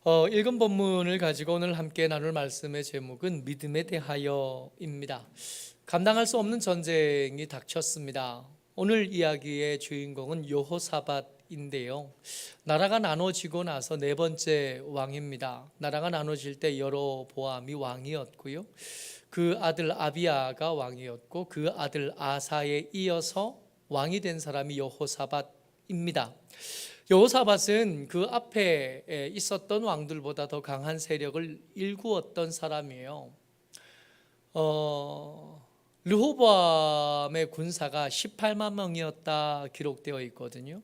읽은 본문을 가지고 오늘 함께 나눌 말씀의 제목은 믿음에 대하여입니다. 감당할 수 없는 전쟁이 닥쳤습니다. 오늘 이야기의 주인공은 여호사밧인데요. 나라가 나눠지고 나서 네 번째 왕입니다. 나라가 나눠질 때 여로보암이 왕이었고요. 그 아들 아비야가 왕이었고 그 아들 아사에 이어서 왕이 된 사람이 여호사밧입니다. 여호사밧은 그 앞에 있었던 왕들보다 더 강한 세력을 일구었던 사람이에요. 르호보암의 군사가 18만 명이었다 기록되어 있거든요.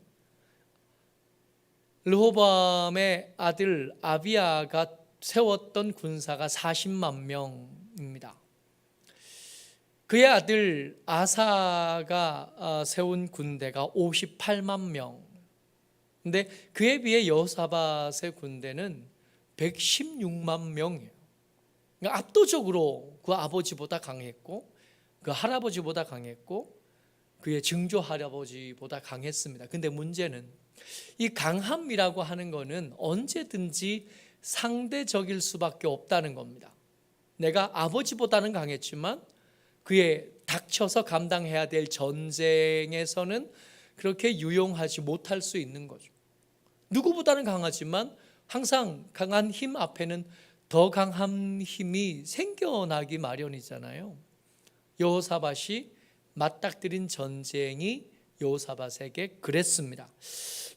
르호보암의 아들 아비야가 세웠던 군사가 40만 명입니다. 그의 아들 아사가 세운 군대가 58만 명. 근데 그에 비해 여호사밧의 군대는 116만 명이에요. 그러니까 압도적으로 그 아버지보다 강했고 그 할아버지보다 강했고 그의 증조 할아버지보다 강했습니다. 근데 문제는 이 강함이라고 하는 거는 언제든지 상대적일 수밖에 없다는 겁니다. 내가 아버지보다는 강했지만 그의 닥쳐서 감당해야 될 전쟁에서는 그렇게 유용하지 못할 수 있는 거죠. 누구보다는 강하지만 항상 강한 힘 앞에는 더 강한 힘이 생겨나기 마련이잖아요. 여호사밧이 맞닥뜨린 전쟁이 여호사밧에게 그랬습니다.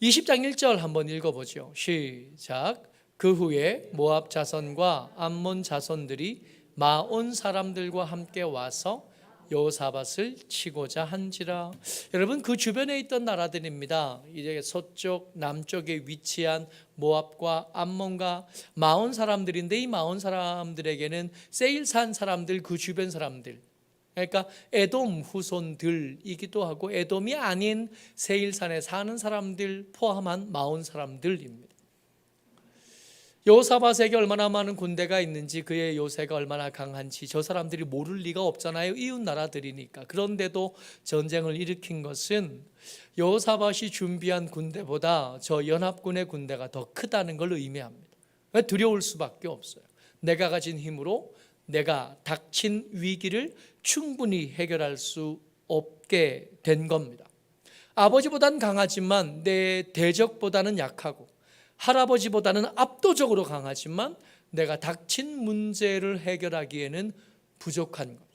20장 1절 한번 읽어보죠. 시작. 그 후에 모압 자손과 암몬 자손들이 마온 사람들과 함께 와서 여호사밧을 치고자 한지라. 여러분, 그 주변에 있던 나라들입니다. 이제 서쪽 남쪽에 위치한 모압과 암몬과 마온 사람들인데, 이 마온 사람들에게는 세일산 사람들, 그 주변 사람들, 그러니까 에돔 후손들이기도 하고 에돔이 아닌 세일산에 사는 사람들 포함한 마온 사람들입니다. 여호사밧에게 얼마나 많은 군대가 있는지, 그의 요새가 얼마나 강한지 저 사람들이 모를 리가 없잖아요. 이웃 나라들이니까. 그런데도 전쟁을 일으킨 것은 여호사밧이 준비한 군대보다 저 연합군의 군대가 더 크다는 걸 의미합니다. 두려울 수밖에 없어요. 내가 가진 힘으로 내가 닥친 위기를 충분히 해결할 수 없게 된 겁니다. 아버지보다는 강하지만 내 대적보다는 약하고 할아버지보다는 압도적으로 강하지만 내가 닥친 문제를 해결하기에는 부족한 거죠.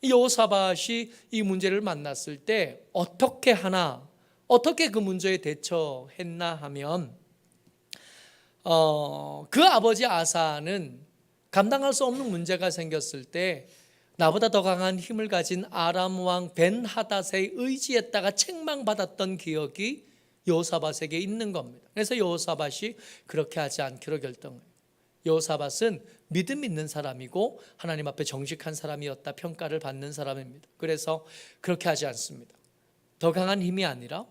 여호사밧이 이 문제를 만났을 때 어떻게 하나, 어떻게 그 문제에 대처했나 하면 그 아버지 아사는 감당할 수 없는 문제가 생겼을 때 나보다 더 강한 힘을 가진 아람 왕 벤하닷에 의지했다가 책망받았던 기억이 여호사밧에게 있는 겁니다. 그래서 여호사밧이 그렇게 하지 않기로 결정해요. 여호사밧은 믿음 있는 사람이고 하나님 앞에 정직한 사람이었다 평가를 받는 사람입니다. 그래서 그렇게 하지 않습니다. 더 강한 힘이 아니라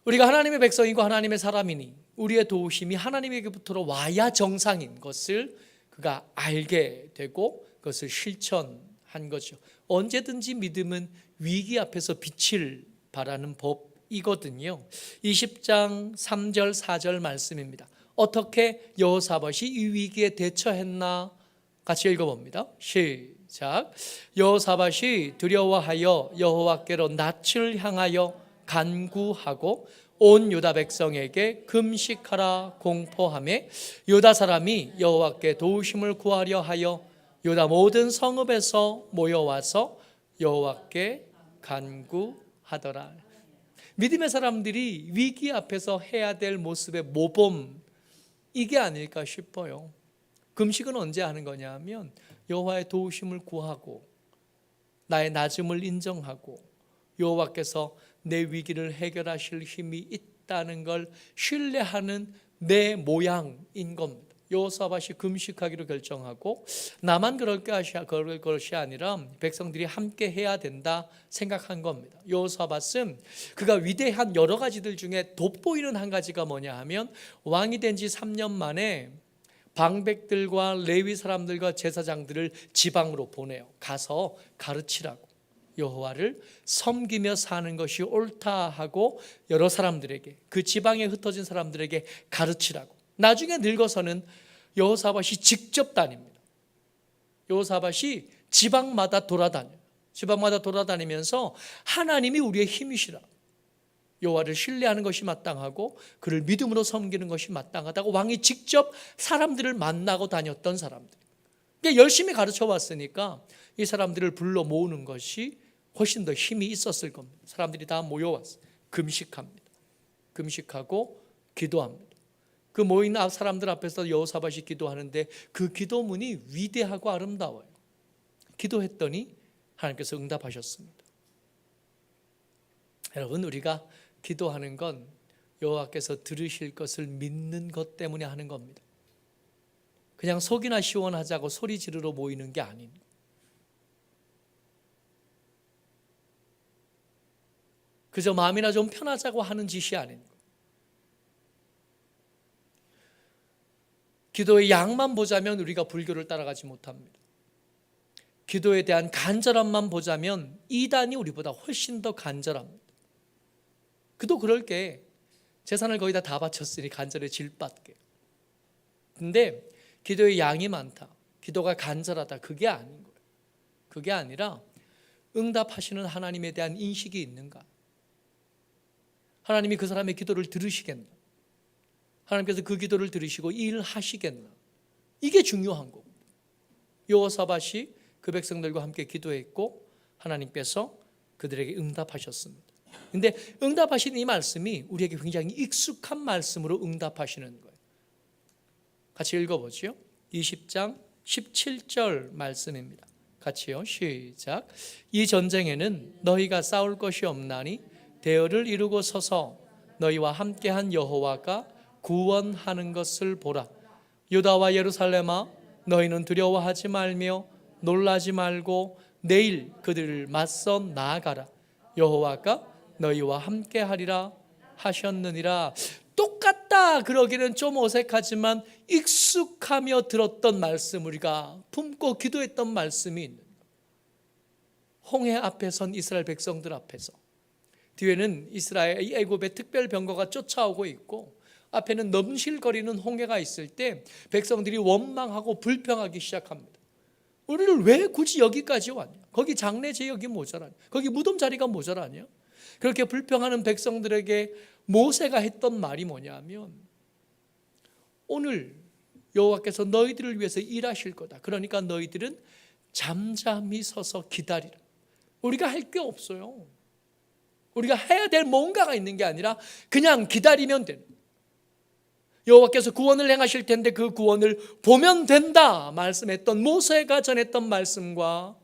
우리가 하나님의 백성이고 하나님의 사람이니 우리의 도우심이 하나님에게부터 와야 정상인 것을 그가 알게 되고 그것을 실천한 거죠. 언제든지 믿음은 위기 앞에서 빛을 발하는 법이거든요. 20장 3절 4절 말씀입니다. 어떻게 여호사밧이 이 위기에 대처했나 같이 읽어봅니다. 시작. 여호사밧이 두려워하여 여호와께로 낯을 향하여 간구하고 온 유다 백성에게 금식하라 공포하며 유다 사람이 여호와께 도우심을 구하려 하여 유다 모든 성읍에서 모여와서 여호와께 간구하더라. 믿음의 사람들이 위기 앞에서 해야 될 모습의 모범, 이게 아닐까 싶어요. 금식은 언제 하는 거냐 하면 여호와의 도우심을 구하고 나의 낮음을 인정하고 여호와께서 내 위기를 해결하실 힘이 있다는 걸 신뢰하는 내 모양인 겁니다. 여호사밧이 금식하기로 결정하고 나만 그럴 것이 아니라 백성들이 함께 해야 된다 생각한 겁니다. 여호사밧은 그가 위대한 여러 가지들 중에 돋보이는 한 가지가 뭐냐 하면 왕이 된 지 3년 만에 방백들과 레위 사람들과 제사장들을 지방으로 보내요. 가서 가르치라고. 여호와를 섬기며 사는 것이 옳다 하고 여러 사람들에게, 그 지방에 흩어진 사람들에게 가르치라고. 나중에 늙어서는 여호사밧이 직접 다닙니다. 여호사밧이 지방마다 돌아다니면서 하나님이 우리의 힘이시라, 여호와를 신뢰하는 것이 마땅하고 그를 믿음으로 섬기는 것이 마땅하다고 왕이 직접 사람들을 만나고 다녔던 사람들, 열심히 가르쳐 왔으니까 이 사람들을 불러 모으는 것이 훨씬 더 힘이 있었을 겁니다. 사람들이 다 모여왔어요. 금식하고 기도합니다. 그 모인 사람들 앞에서 여호사밧이 기도하는데 그 기도문이 위대하고 아름다워요. 기도했더니 하나님께서 응답하셨습니다. 여러분, 우리가 기도하는 건 여호와께서 들으실 것을 믿는 것 때문에 하는 겁니다. 그냥 속이나 시원하자고 소리 지르러 모이는 게 아닌 거예요. 그저 마음이나 좀 편하자고 하는 짓이 아닌 거예요. 기도의 양만 보자면 우리가 불교를 따라가지 못합니다. 기도에 대한 간절함만 보자면 이단이 우리보다 훨씬 더 간절합니다. 그도 그럴 게 재산을 거의 다 바쳤으니 간절에 질받게. 근데 기도의 양이 많다, 기도가 간절하다, 그게 아닌 거예요. 그게 아니라 응답하시는 하나님에 대한 인식이 있는가, 하나님이 그 사람의 기도를 들으시겠나, 하나님께서 그 기도를 들으시고 일하시겠나, 이게 중요한 거고. 여호사밧이 그 백성들과 함께 기도했고 하나님께서 그들에게 응답하셨습니다. 근데 응답하신 이 말씀이 우리에게 굉장히 익숙한 말씀으로 응답하시는 거예요. 같이 읽어보죠. 20장 17절 말씀입니다. 같이요, 시작. 이 전쟁에는 너희가 싸울 것이 없나니 대열을 이루고 서서 너희와 함께한 여호와가 구원하는 것을 보라. 유다와 예루살렘아, 너희는 두려워하지 말며 놀라지 말고 내일 그들을 맞서 나아가라. 여호와가 너희와 함께하리라 하셨느니라. 똑같다 그러기는 좀 어색하지만 익숙하며 들었던 말씀, 우리가 품고 기도했던 말씀이 있는 거예요. 홍해 앞에 선 이스라엘 백성들 앞에서, 뒤에는 이스라엘 애굽의 특별 병거가 쫓아오고 있고 앞에는 넘실거리는 홍해가 있을 때 백성들이 원망하고 불평하기 시작합니다. 우리를 왜 굳이 여기까지 왔냐? 거기 장례 제역이 모자라냐? 거기 무덤 자리가 모자라냐? 그렇게 불평하는 백성들에게 모세가 했던 말이 뭐냐면, 오늘 여호와께서 너희들을 위해서 일하실 거다. 그러니까 너희들은 잠잠히 서서 기다리라. 우리가 할 게 없어요. 우리가 해야 될 뭔가가 있는 게 아니라 그냥 기다리면 되는, 여호와께서 구원을 행하실 텐데 그 구원을 보면 된다 말씀했던 모세가 전했던 말씀과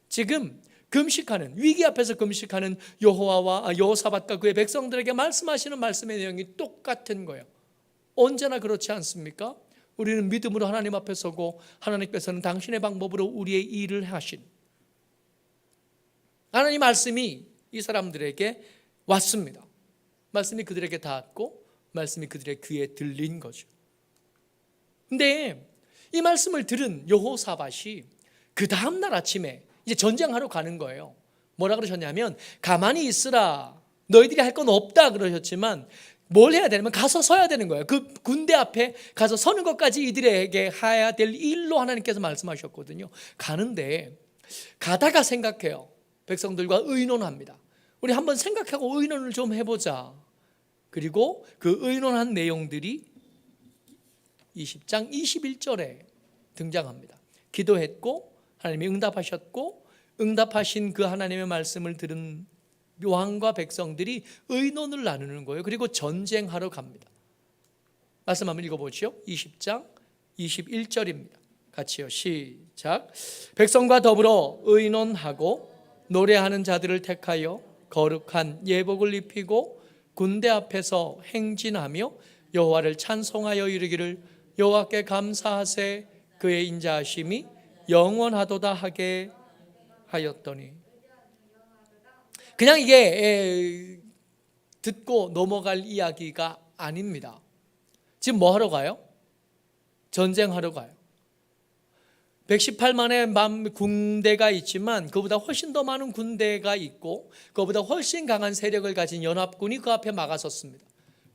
지금 금식하는, 위기 앞에서 금식하는 여호사밧과 그의 백성들에게 말씀하시는 말씀의 내용이 똑같은 거예요. 언제나 그렇지 않습니까? 우리는 믿음으로 하나님 앞에 서고 하나님께서는 당신의 방법으로 우리의 일을 하신, 하나님 말씀이 이 사람들에게 왔습니다. 말씀이 그들에게 닿았고 말씀이 그들의 귀에 들린 거죠. 근데 이 말씀을 들은 여호사밧이 그 다음날 아침에 이제 전쟁하러 가는 거예요. 뭐라 그러셨냐면, 가만히 있으라, 너희들이 할 건 없다 그러셨지만 뭘 해야 되냐면 가서 서야 되는 거예요. 그 군대 앞에 가서 서는 것까지 이들에게 해야 될 일로 하나님께서 말씀하셨거든요. 가는데 가다가 생각해요. 백성들과 의논합니다. 우리 한번 생각하고 의논을 좀 해보자. 그리고 그 의논한 내용들이 20장 21절에 등장합니다. 기도했고 하나님이 응답하셨고, 응답하신 그 하나님의 말씀을 들은 왕과 백성들이 의논을 나누는 거예요. 그리고 전쟁하러 갑니다. 말씀 한번 읽어보시죠. 20장 21절입니다. 같이요, 시작. 백성과 더불어 의논하고 노래하는 자들을 택하여 거룩한 예복을 입히고 군대 앞에서 행진하며 여호와를 찬송하여 이르기를, 여호와께 감사하세, 그의 인자하심이 영원하도다 하게 하였더니. 그냥 이게 듣고 넘어갈 이야기가 아닙니다. 지금 뭐 하러 가요? 전쟁하러 가요. 118만의 군대가 있지만 그보다 훨씬 더 많은 군대가 있고 그보다 훨씬 강한 세력을 가진 연합군이 그 앞에 막아섰습니다.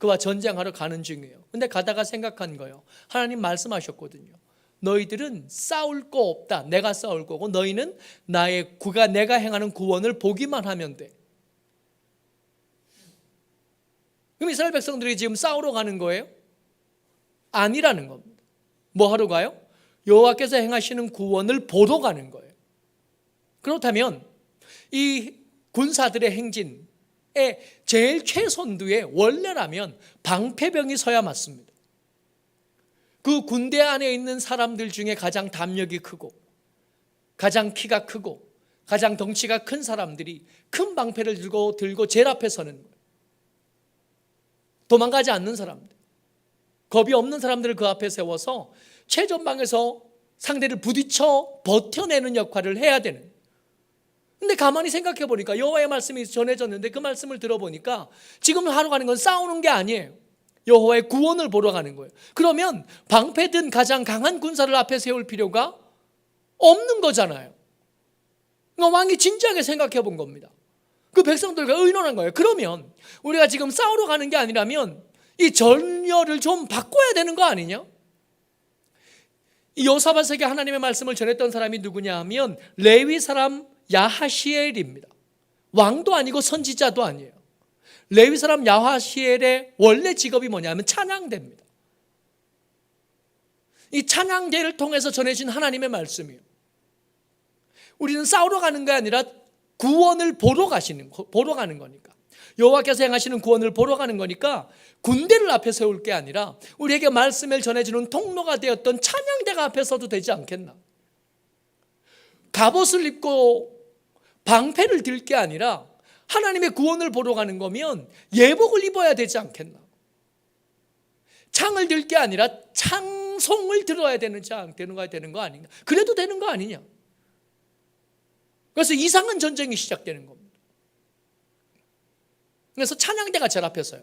그와 전쟁하러 가는 중이에요. 근데 가다가 생각한 거예요. 하나님 말씀하셨거든요. 너희들은 싸울 거 없다. 내가 싸울 거고 너희는 내가 행하는 구원을 보기만 하면 돼. 그럼 이스라엘 백성들이 지금 싸우러 가는 거예요? 아니라는 겁니다. 뭐 하러 가요? 여호와께서 행하시는 구원을 보러 가는 거예요. 그렇다면 이 군사들의 행진에 제일 최선두에 원래라면 방패병이 서야 맞습니다. 그 군대 안에 있는 사람들 중에 가장 담력이 크고 가장 키가 크고 가장 덩치가 큰 사람들이 큰 방패를 들고 제일 앞에 서는 거예요. 도망가지 않는 사람들, 겁이 없는 사람들을 그 앞에 세워서 최전방에서 상대를 부딪혀 버텨내는 역할을 해야 되는 거예요. 근데 가만히 생각해 보니까 여호와의 말씀이 전해졌는데 그 말씀을 들어보니까 지금 하러 가는 건 싸우는 게 아니에요. 여호와의 구원을 보러 가는 거예요. 그러면 방패든 가장 강한 군사를 앞에 세울 필요가 없는 거잖아요. 그러니까 왕이 진지하게 생각해 본 겁니다. 그 백성들과 의논한 거예요. 그러면 우리가 지금 싸우러 가는 게 아니라면 이 전열을 좀 바꿔야 되는 거 아니냐? 이 여호사밧에게 하나님의 말씀을 전했던 사람이 누구냐 하면 레위 사람 야하시엘입니다. 왕도 아니고 선지자도 아니에요. 레위 사람 야하시엘의 원래 직업이 뭐냐면 찬양대입니다. 이 찬양대를 통해서 전해진 하나님의 말씀이에요. 우리는 싸우러 가는 게 아니라 구원을 보러 가는 거니까. 여호와께서 행하시는 구원을 보러 가는 거니까 군대를 앞에 세울 게 아니라 우리에게 말씀을 전해주는 통로가 되었던 찬양대가 앞에 서도 되지 않겠나? 갑옷을 입고 방패를 들 게 아니라 하나님의 구원을 보러 가는 거면 예복을 입어야 되지 않겠나? 창을 들 게 아니라 창송을 들어야 되는 거 아닌가? 그래도 되는 거 아니냐? 그래서 이상한 전쟁이 시작되는 겁니다. 그래서 찬양대가 제일 앞에 서요.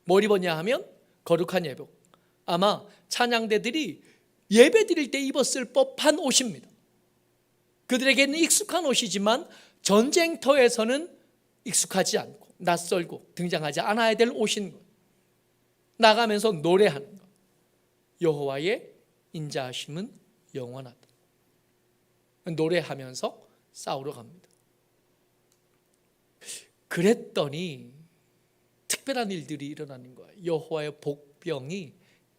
뭘 입었냐 하면 거룩한 예복. 아마 찬양대들이 예배 드릴 때 입었을 법한 옷입니다. 그들에게는 익숙한 옷이지만 전쟁터에서는 익숙하지 않고 낯설고 등장하지 않아야 될 옷인 거예요. 나가면서 노래하는 것. 여호와의 인자하심은 영원하다. 노래하면서 싸우러 갑니다. 그랬더니 특별한 일들이 일어나는 거예요. 여호와의 복병이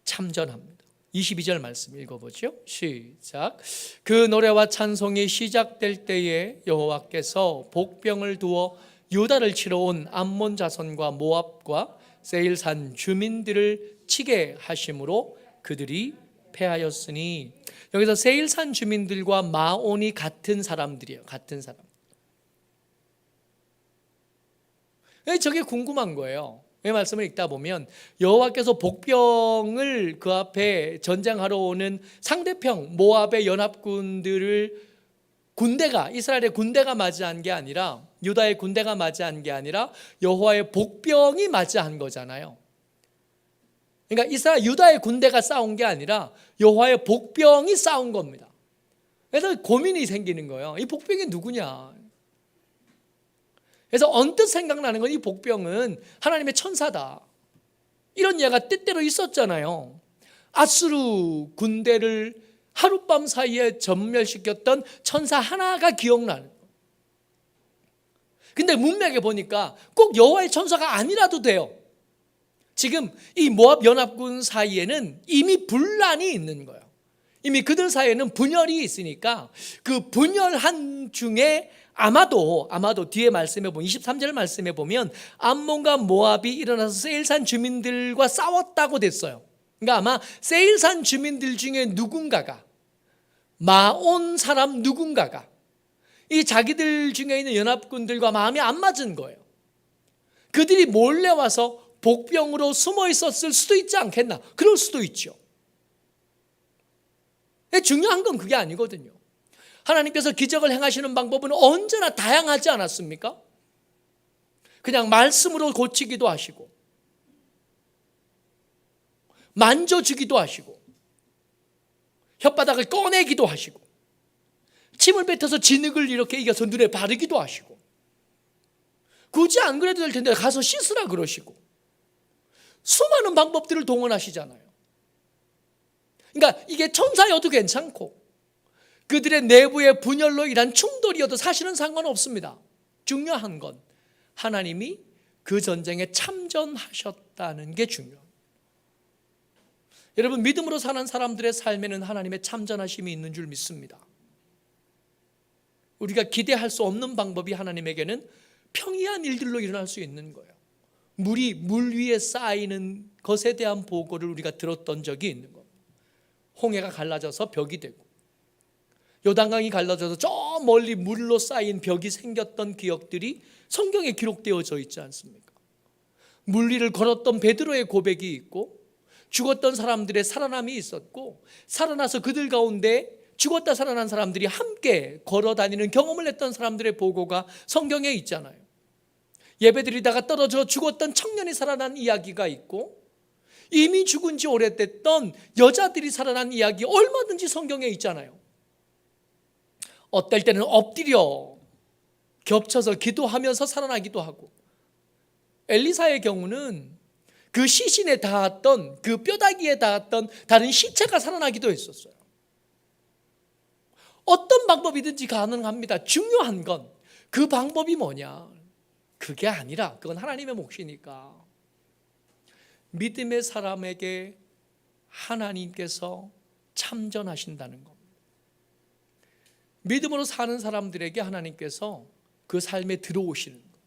참전합니다. 22절 말씀 읽어보죠. 시작. 그 노래와 찬송이 시작될 때에 여호와께서 복병을 두어 유다를 치러 온 암몬 자손과 모압과 세일산 주민들을 치게 하심으로 그들이 패하였으니, 여기서 세일산 주민들과 마온이 같은 사람들이에요. 같은 사람. 저게 궁금한 거예요. 이 말씀을 읽다 보면 여호와께서 복병을 그 앞에 전쟁하러 오는 상대편 모압의 연합군들을 이스라엘의 군대가 맞이한 게 아니라, 유다의 군대가 맞이한 게 아니라 여호와의 복병이 맞이한 거잖아요. 그러니까 유다의 군대가 싸운 게 아니라 여호와의 복병이 싸운 겁니다. 그래서 고민이 생기는 거예요. 이 복병이 누구냐? 그래서 언뜻 생각나는 건 이 복병은 하나님의 천사다. 이런 예가 때때로 있었잖아요. 아수르 군대를 하룻밤 사이에 전멸시켰던 천사 하나가 기억나는 거예요. 근데 문맥에 보니까 꼭 여호와의 천사가 아니라도 돼요. 지금 이 모압 연합군 사이에는 이미 분란이 있는 거예요. 이미 그들 사이에는 분열이 있으니까 그 분열한 중에 아마도 뒤에 말씀해 보면 23절 말씀해 보면 암몬과 모압이 일어나서 세일산 주민들과 싸웠다고 됐어요. 그러니까 아마 세일산 주민들 중에 누군가가, 마온 사람 누군가가 이 자기들 중에 있는 연합군들과 마음이 안 맞은 거예요. 그들이 몰래 와서 복병으로 숨어 있었을 수도 있지 않겠나? 그럴 수도 있죠. 중요한 건 그게 아니거든요. 하나님께서 기적을 행하시는 방법은 언제나 다양하지 않았습니까? 그냥 말씀으로 고치기도 하시고, 만져주기도 하시고, 혓바닥을 꺼내기도 하시고, 침을 뱉어서 진흙을 이렇게 이겨서 눈에 바르기도 하시고, 굳이 안 그래도 될 텐데 가서 씻으라 그러시고, 수많은 방법들을 동원하시잖아요. 그러니까 이게 천사여도 괜찮고 그들의 내부의 분열로 인한 충돌이어도 사실은 상관없습니다. 중요한 건 하나님이 그 전쟁에 참전하셨다는 게 중요합니다. 여러분, 믿음으로 사는 사람들의 삶에는 하나님의 참전하심이 있는 줄 믿습니다. 우리가 기대할 수 없는 방법이 하나님에게는 평이한 일들로 일어날 수 있는 거예요. 물이 물 위에 쌓이는 것에 대한 보고를 우리가 들었던 적이 있는 겁니다. 홍해가 갈라져서 벽이 되고 요단강이 갈라져서 저 멀리 물로 쌓인 벽이 생겼던 기억들이 성경에 기록되어져 있지 않습니까? 물 위를 걸었던 베드로의 고백이 있고 죽었던 사람들의 살아남이 있었고 살아나서 그들 가운데 죽었다 살아난 사람들이 함께 걸어다니는 경험을 했던 사람들의 보고가 성경에 있잖아요. 예배드리다가 떨어져 죽었던 청년이 살아난 이야기가 있고 이미 죽은 지 오래됐던 여자들이 살아난 이야기 얼마든지 성경에 있잖아요. 어떨 때는 엎드려 겹쳐서 기도하면서 살아나기도 하고 엘리사의 경우는 그 시신에 닿았던 그 뼈다귀에 닿았던 다른 시체가 살아나기도 했었어요. 어떤 방법이든지 가능합니다. 중요한 건 그 방법이 뭐냐? 그게 아니라 그건 하나님의 몫이니까 믿음의 사람에게 하나님께서 참전하신다는 겁니다. 믿음으로 사는 사람들에게 하나님께서 그 삶에 들어오시는 것,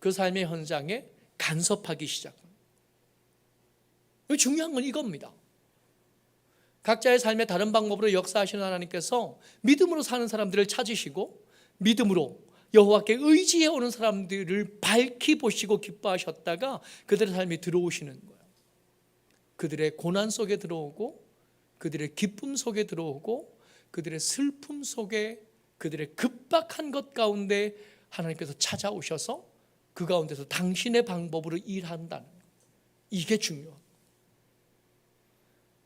그 삶의 현장에 간섭하기 시작합니다. 중요한 건 이겁니다. 각자의 삶의 다른 방법으로 역사하시는 하나님께서 믿음으로 사는 사람들을 찾으시고 믿음으로 여호와께 의지해 오는 사람들을 밝히 보시고 기뻐하셨다가 그들의 삶에 들어오시는 거예요. 그들의 고난 속에 들어오고 그들의 기쁨 속에 들어오고 그들의 슬픔 속에 그들의 급박한 것 가운데 하나님께서 찾아오셔서 그 가운데서 당신의 방법으로 일한다는 거예요. 이게 중요합니다.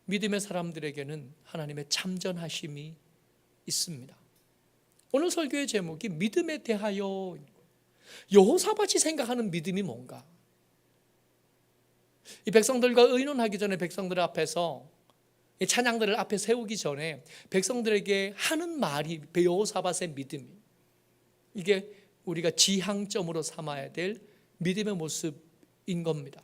믿음의 사람들에게는 하나님의 참전하심이 있습니다. 오늘 설교의 제목이 믿음에 대하여. 여호사밧이 생각하는 믿음이 뭔가? 이 백성들과 의논하기 전에 백성들 앞에서 이 찬양들을 앞에 세우기 전에 백성들에게 하는 말이 여호사밧의 믿음이, 이게 우리가 지향점으로 삼아야 될 믿음의 모습인 겁니다.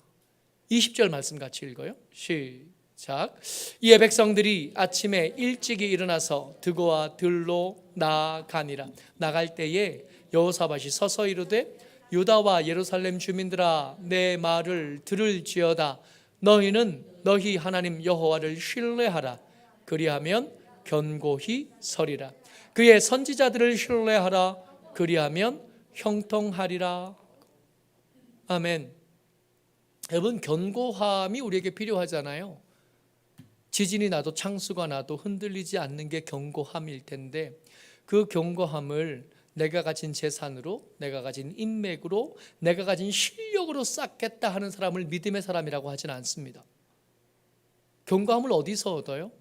20절 말씀 같이 읽어요. 시작. 이에 백성들이 아침에 일찍이 일어나서 드고와 들로 나아가니라. 나갈 때에 여호사밧이 서서 이르되 유다와 예루살렘 주민들아, 내 말을 들을지어다. 너희는 너희 하나님 여호와를 신뢰하라. 그리하면 견고히 서리라. 그의 선지자들을 신뢰하라. 그리하면 형통하리라. 아멘. 여러분, 견고함이 우리에게 필요하잖아요. 지진이 나도 창수가 나도 흔들리지 않는 게 견고함일 텐데 그 견고함을 내가 가진 재산으로, 내가 가진 인맥으로, 내가 가진 실력으로 쌓겠다 하는 사람을 믿음의 사람이라고 하지는 않습니다. 견고함을 어디서 얻어요?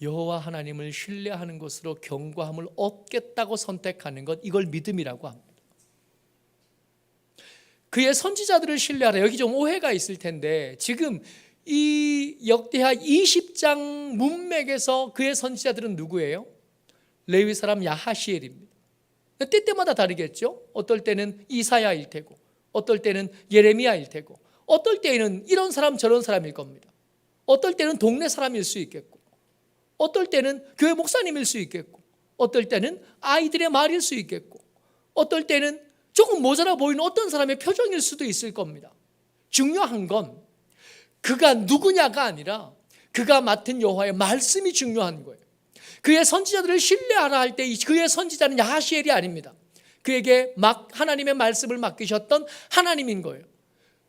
여호와 하나님을 신뢰하는 것으로 견고함을 얻겠다고 선택하는 것, 이걸 믿음이라고 합니다. 그의 선지자들을 신뢰하라. 여기 좀 오해가 있을 텐데 지금 이 역대하 20장 문맥에서 그의 선지자들은 누구예요? 레위 사람 야하시엘입니다. 때때마다 다르겠죠. 어떨 때는 이사야일 테고 어떨 때는 예레미야일 테고 어떨 때는 이런 사람 저런 사람일 겁니다. 어떨 때는 동네 사람일 수 있겠고 어떨 때는 교회 목사님일 수 있겠고 어떨 때는 아이들의 말일 수 있겠고 어떨 때는 조금 모자라 보이는 어떤 사람의 표정일 수도 있을 겁니다. 중요한 건 그가 누구냐가 아니라 그가 맡은 여호와의 말씀이 중요한 거예요. 그의 선지자들을 신뢰하라 할 때 그의 선지자는 야하시엘이 아닙니다. 그에게 하나님의 말씀을 맡기셨던 하나님인 거예요.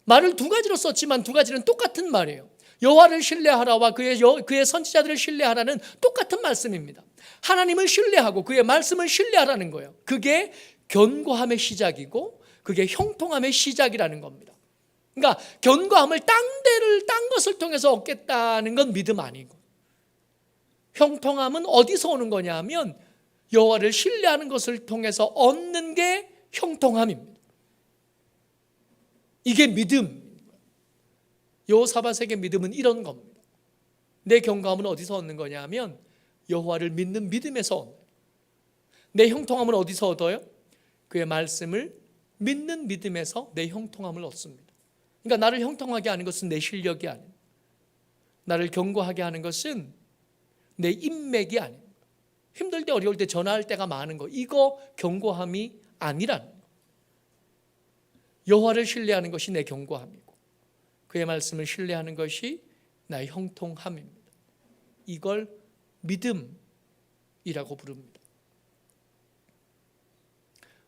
말을 두 가지로 썼지만 두 가지는 똑같은 말이에요. 여호와를 신뢰하라와 그의 선지자들을 신뢰하라는 똑같은 말씀입니다. 하나님을 신뢰하고 그의 말씀을 신뢰하라는 거예요. 그게 견고함의 시작이고 그게 형통함의 시작이라는 겁니다. 그러니까 견고함을 딴 것을 통해서 얻겠다는 건 믿음 아니고, 형통함은 어디서 오는 거냐 하면 여호와를 신뢰하는 것을 통해서 얻는 게 형통함입니다. 이게 믿음. 여호사밧에게 믿음은 이런 겁니다. 내 견고함은 어디서 얻는 거냐 하면 여호와를 믿는 믿음에서 얻는 거예요. 내 형통함은 어디서 얻어요? 그의 말씀을 믿는 믿음에서 내 형통함을 얻습니다. 그러니까 나를 형통하게 하는 것은 내 실력이 아닙니다. 나를 견고하게 하는 것은 내 인맥이 아닙니다. 힘들 때 어려울 때 전화할 때가 많은 거, 이거 견고함이 아니라는 거. 여호와를 신뢰하는 것이 내 견고함이고 그의 말씀을 신뢰하는 것이 나의 형통함입니다. 이걸 믿음이라고 부릅니다.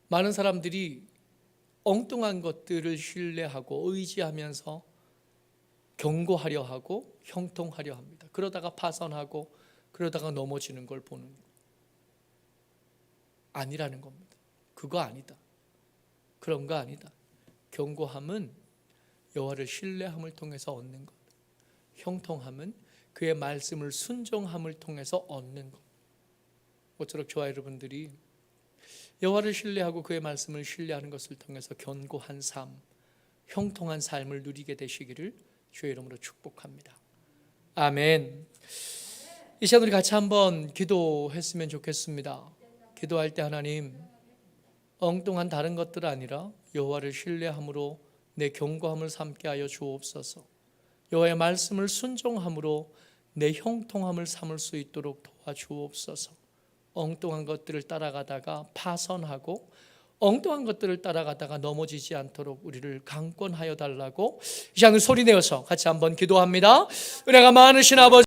많은 사람들이 엉뚱한 것들을 신뢰하고 의지하면서 견고하려 하고 형통하려 합니다. 그러다가 파산하고 그러다가 넘어지는 걸 보는 거예요. 아니라는 겁니다. 그거 아니다. 그런 거 아니다. 견고함은 여호와를 신뢰함을 통해서 얻는 것. 형통함은 그의 말씀을 순종함을 통해서 얻는 것. 모쪼록 저와 여러분들이 여호와를 신뢰하고 그의 말씀을 신뢰하는 것을 통해서 견고한 삶, 형통한 삶을 누리게 되시기를 주의 이름으로 축복합니다. 아멘. 이 시간 우리 같이 한번 기도했으면 좋겠습니다. 기도할 때 하나님, 엉뚱한 다른 것들 아니라 여호와를 신뢰함으로 내 견고함을 삼게 하여 주옵소서. 여호와의 말씀을 순종함으로 내 형통함을 삼을 수 있도록 도와주옵소서. 엉뚱한 것들을 따라가다가 파선하고 엉뚱한 것들을 따라가다가 넘어지지 않도록 우리를 강권하여 달라고 이 시간을 소리내어서 같이 한번 기도합니다. 은혜가 많으신 아버지,